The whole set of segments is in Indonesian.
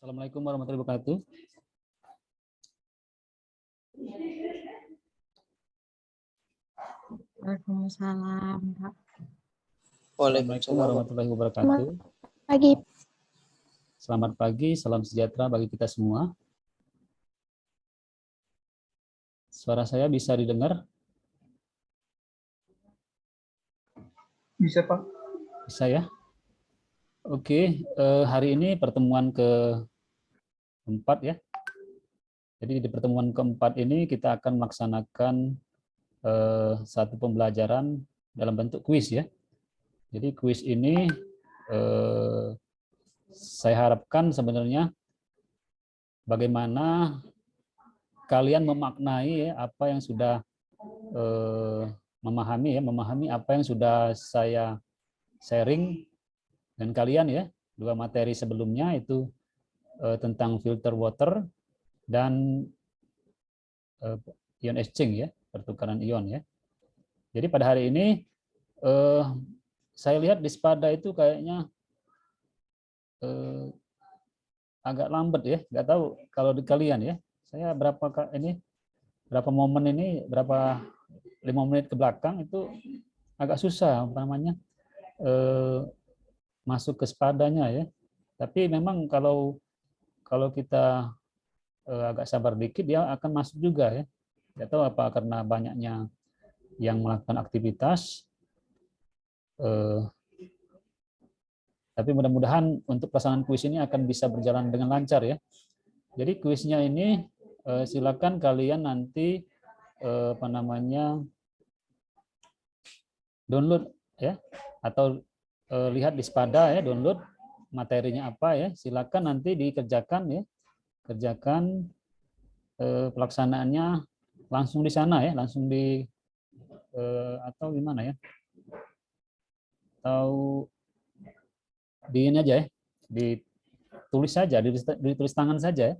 Assalamualaikum warahmatullahi wabarakatuh. Waalaikumsalam, Pak. Assalamualaikum warahmatullahi wabarakatuh. Pagi. Selamat pagi, salam sejahtera bagi kita semua. Suara saya bisa didengar? Bisa, Pak. Bisa ya? Oke, hari ini pertemuan keempat ya. Jadi di pertemuan keempat ini kita akan melaksanakan satu pembelajaran dalam bentuk kuis ya. Jadi kuis ini saya harapkan sebenarnya bagaimana kalian memaknai ya, apa yang sudah memahami apa yang sudah saya sharing dan kalian ya, dua materi sebelumnya itu tentang filter water dan ion exchange ya, pertukaran ion ya. Jadi pada hari ini saya lihat di Spada itu kayaknya agak lambat ya, nggak tahu kalau di kalian ya. Saya berapa momen ini, berapa 5 menit ke belakang itu agak susah apa namanya masuk ke Spadanya ya. Tapi memang kalau kita agak sabar dikit dia akan masuk juga ya. Nggak tahu apa karena banyaknya yang melakukan aktivitas. Tapi mudah-mudahan untuk pelaksanaan kuis ini akan bisa berjalan dengan lancar ya. Jadi kuisnya ini silakan kalian nanti download ya, atau lihat di Spada ya, download materinya apa ya. Silakan nanti dikerjakan ya, kerjakan pelaksanaannya langsung di sana ya, langsung di atau gimana ya, atau di ini aja ya, ditulis saja, ditulis tangan saja ya,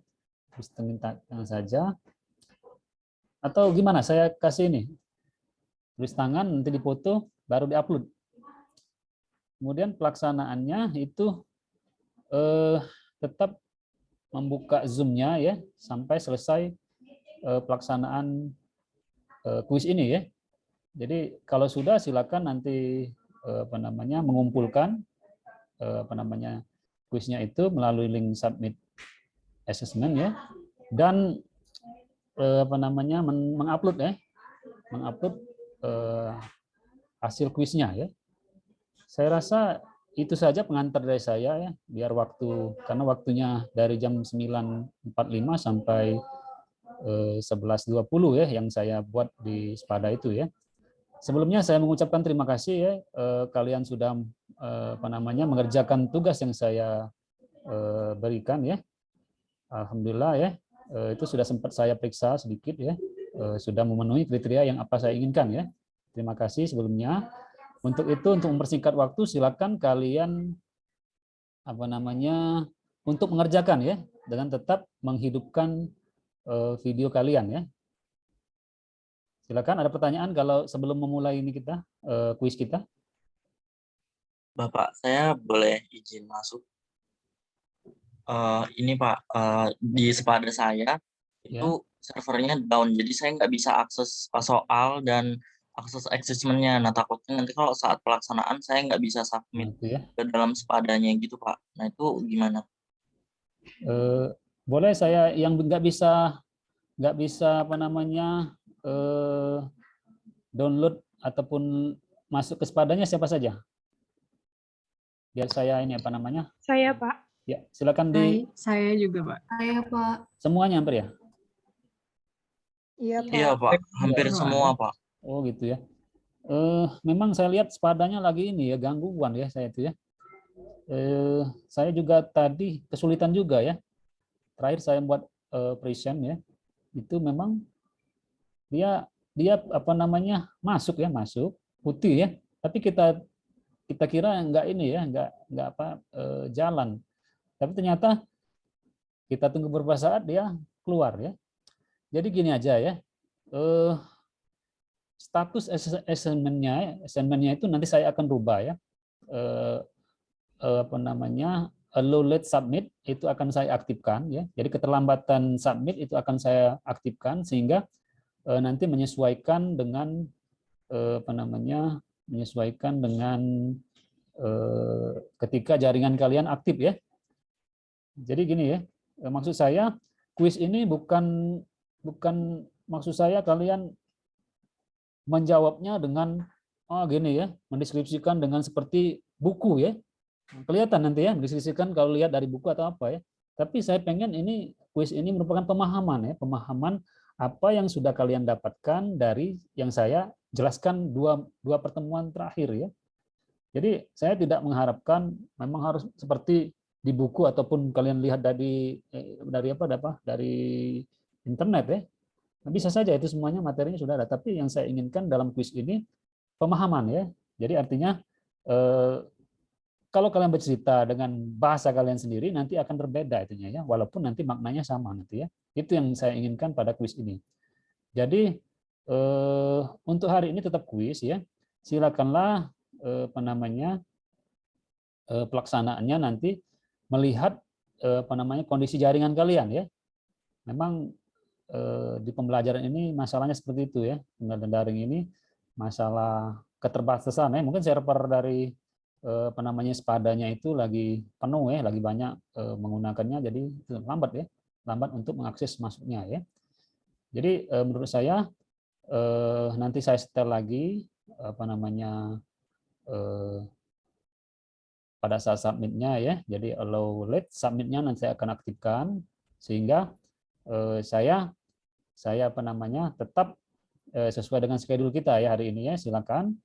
tulis tangan saja, atau gimana saya kasih ini, tulis tangan nanti dipoto baru diupload. Kemudian pelaksanaannya itu tetap membuka Zoom-nya ya sampai selesai pelaksanaan kuis ini ya. Jadi kalau sudah silakan nanti mengumpulkan kuisnya itu melalui link submit assessment ya, dan mengupload ya, hasil kuisnya ya. Saya rasa itu saja pengantar dari saya ya, biar karena waktunya dari jam 9.45 sampai 11.20 ya yang saya buat di Spada itu ya. Sebelumnya saya mengucapkan terima kasih ya, kalian sudah mengerjakan tugas yang saya berikan ya. Alhamdulillah ya, itu sudah sempat saya periksa sedikit ya, sudah memenuhi kriteria yang apa saya inginkan ya. Terima kasih sebelumnya. Untuk itu, untuk mempersingkat waktu, silakan kalian untuk mengerjakan ya, dengan tetap menghidupkan video kalian ya. Silakan, ada pertanyaan kalau sebelum memulai ini kita kuis kita. Bapak, saya boleh izin masuk? Ini Pak, di Spada saya itu servernya down, jadi saya nggak bisa akses soal dan akses assessment-nya. Nah, takutnya nanti kalau saat pelaksanaan saya nggak bisa submit ke dalam Spadanya gitu Pak. Nah, itu gimana? Boleh saya yang nggak bisa download ataupun masuk ke Spadanya siapa saja? Biar saya ini Saya, Pak. Ya, silakan Saya juga, Pak. Saya, Pak. Semuanya hampir ya? Iya, Pak. Iya Pak, hampir semua Pak. Oh gitu ya. Memang saya lihat Spadanya lagi ini ya, gangguan ya saya itu ya. Saya juga tadi kesulitan juga ya. Terakhir saya buat present ya, itu memang dia masuk putih ya. Tapi kita kira nggak ini ya, nggak jalan. Tapi ternyata kita tunggu beberapa saat dia keluar ya. Jadi gini aja ya. Status assessment-nya itu nanti saya akan rubah ya. allow late submit itu akan saya aktifkan ya. Jadi keterlambatan submit itu akan saya aktifkan sehingga nanti menyesuaikan dengan apa namanya? Menyesuaikan dengan ketika jaringan kalian aktif ya. Jadi gini ya, maksud saya kuis ini bukan maksud saya kalian menjawabnya dengan gini ya, mendeskripsikan dengan seperti buku ya. Kelihatan nanti ya, mendeskripsikan kalau lihat dari buku atau apa ya. Tapi saya pengen ini kuis ini merupakan pemahaman ya, pemahaman apa yang sudah kalian dapatkan dari yang saya jelaskan dua pertemuan terakhir ya. Jadi saya tidak mengharapkan memang harus seperti di buku ataupun kalian lihat dari internet ya. Bisa saja itu semuanya materinya sudah ada, tapi yang saya inginkan dalam kuis ini pemahaman ya. Jadi artinya kalau kalian bercerita dengan bahasa kalian sendiri nanti akan berbeda itunya ya, walaupun nanti maknanya sama nanti ya. Itu yang saya inginkan pada kuis ini. Jadi untuk hari ini tetap kuis ya. Silakanlah pelaksanaannya nanti melihat kondisi jaringan kalian ya. Memang di pembelajaran ini masalahnya seperti itu ya. Pembelajaran daring ini masalah keterbatasan ya. Mungkin server dari Spadanya itu lagi penuh ya, lagi banyak menggunakannya, jadi lambat ya, lambat untuk mengakses masuknya ya. Jadi menurut saya nanti saya setel lagi pada saat submitnya ya. Jadi allow late submitnya nanti saya akan aktifkan sehingga saya tetap sesuai dengan schedule kita ya hari ini ya. Silakan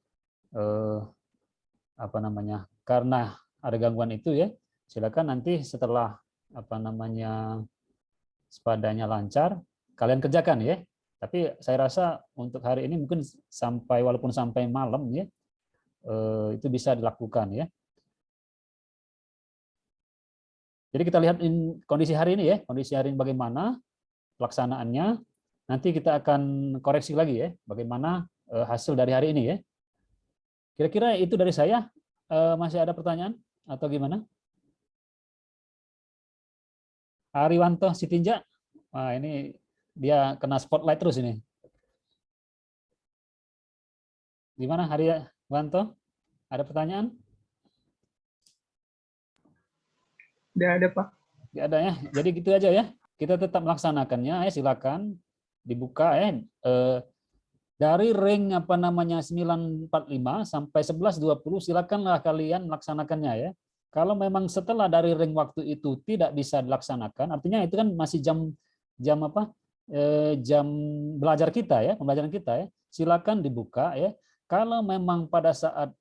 karena ada gangguan itu ya, silakan nanti setelah Spadanya lancar kalian kerjakan ya. Tapi saya rasa untuk hari ini mungkin walaupun sampai malam ya, itu bisa dilakukan ya. Jadi kita lihat kondisi hari ini ya, kondisi hari ini bagaimana pelaksanaannya. Nanti kita akan koreksi lagi ya, bagaimana hasil dari hari ini ya. Kira-kira itu dari saya. Masih ada pertanyaan atau gimana? Ariwanto Sitinja, wah ini dia kena spotlight terus ini. Gimana Ariwanto? Ada pertanyaan? Tidak ada, Pak. Tidak ada ya. Jadi gitu aja ya. Kita tetap melaksanakannya ya. Silakan dibuka ya. Dari ring 945 sampai 11.20 silakanlah kalian melaksanakannya ya. Kalau memang setelah dari ring waktu itu tidak bisa dilaksanakan, artinya itu kan masih jam belajar kita ya, pembelajaran kita ya. Silakan dibuka ya. Kalau memang pada saat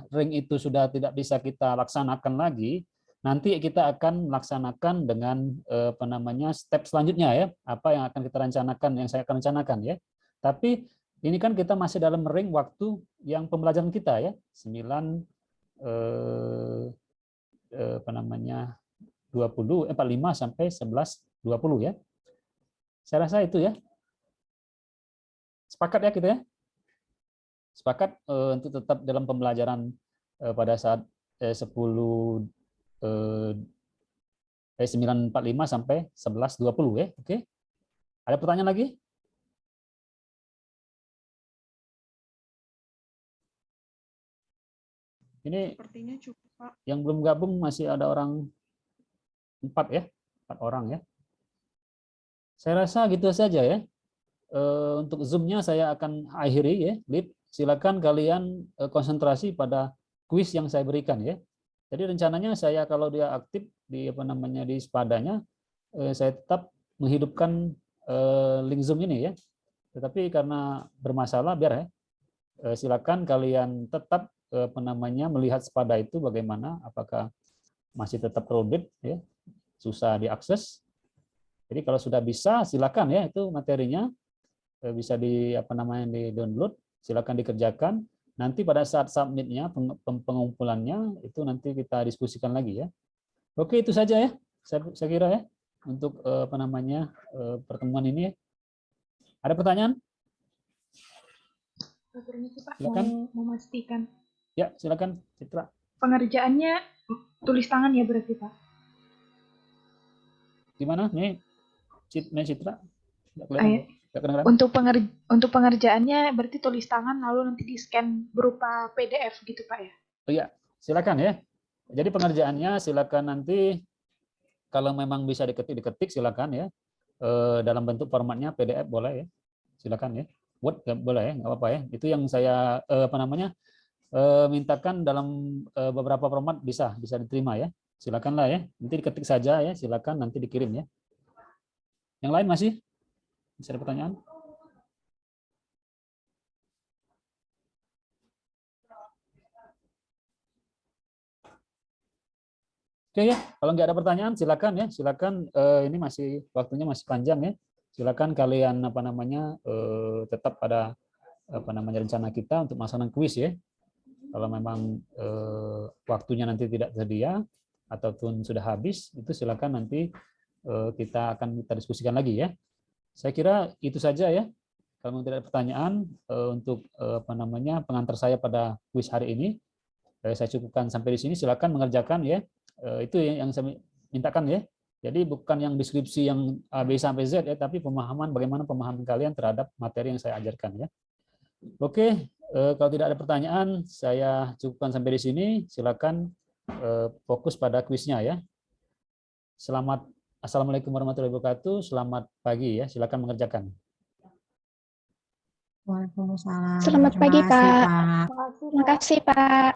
ring itu sudah tidak bisa kita laksanakan lagi, nanti kita akan melaksanakan dengan step selanjutnya ya, apa yang akan kita rencanakan, yang saya akan rencanakan ya. Tapi ini kan kita masih dalam ring waktu yang pembelajaran kita ya, 45 sampai 11.20 ya. Saya rasa itu ya. Sepakat ya kita ya? Sepakat untuk tetap dalam pembelajaran pada saat 9.45 sampai 11.20 ya. Oke. Ada pertanyaan lagi? Ini Sepertinya cukup, Pak. yang belum gabung masih ada orang 4 ya, 4 orang ya. Saya rasa gitu saja ya. Untuk Zoom-nya saya akan akhiri ya. Lip, silakan kalian konsentrasi pada kuis yang saya berikan ya. Jadi rencananya saya kalau dia aktif di di Spadanya, saya tetap menghidupkan link Zoom ini ya. Tetapi karena bermasalah biar ya. Silakan kalian tetap melihat Spada itu bagaimana, apakah masih tetap crowded ya, susah diakses. Jadi kalau sudah bisa silakan ya, itu materinya bisa di di-download, silakan dikerjakan. Nanti pada saat submitnya, pengumpulannya itu nanti kita diskusikan lagi ya. Oke, itu saja ya. Saya kira ya untuk pertemuan ini ya. Ada pertanyaan? Permisi, Pak, Silakan. mau memastikan. Ya, silakan Citra. Pengerjaannya Tulis tangan ya berarti, Pak. Gimana nih, Citra? Nggak Ah, kelihatan, ya. nggak kedengeran? Untuk pengerjaannya berarti tulis tangan lalu nanti di-scan berupa PDF gitu, Pak ya? Oh iya, silakan ya. Jadi pengerjaannya silakan nanti kalau memang bisa diketik silakan ya. Dalam bentuk formatnya PDF boleh ya. Silakan ya. Word boleh ya, nggak apa-apa ya. Itu yang saya mintakan dalam beberapa format bisa diterima ya. Silakanlah ya. Nanti diketik saja ya, silakan nanti dikirim ya. Yang lain masih? Bisa ada pertanyaan? Oke ya, kalau nggak ada pertanyaan silakan ya, silakan ini waktunya masih panjang ya. Silakan kalian tetap pada rencana kita untuk melaksanakan kuis ya. Kalau memang waktunya nanti tidak tersedia ataupun sudah habis, itu silakan nanti kita diskusikan lagi ya. Saya kira itu saja ya. Kalau tidak ada pertanyaan untuk pengantar saya pada kuis hari ini, saya cukupkan sampai di sini. Silakan mengerjakan ya. Itu yang saya mintakan ya. Jadi bukan yang deskripsi yang A, B sampai Z ya, tapi bagaimana pemahaman kalian terhadap materi yang saya ajarkan ya. Oke, kalau tidak ada pertanyaan, saya cukupkan sampai di sini. Silakan fokus pada kuisnya ya. Assalamualaikum warahmatullahi wabarakatuh. Selamat pagi ya. Silakan mengerjakan. Waalaikumsalam. Selamat pagi, Terima kasih, Pak. Pak. Terima kasih, Pak.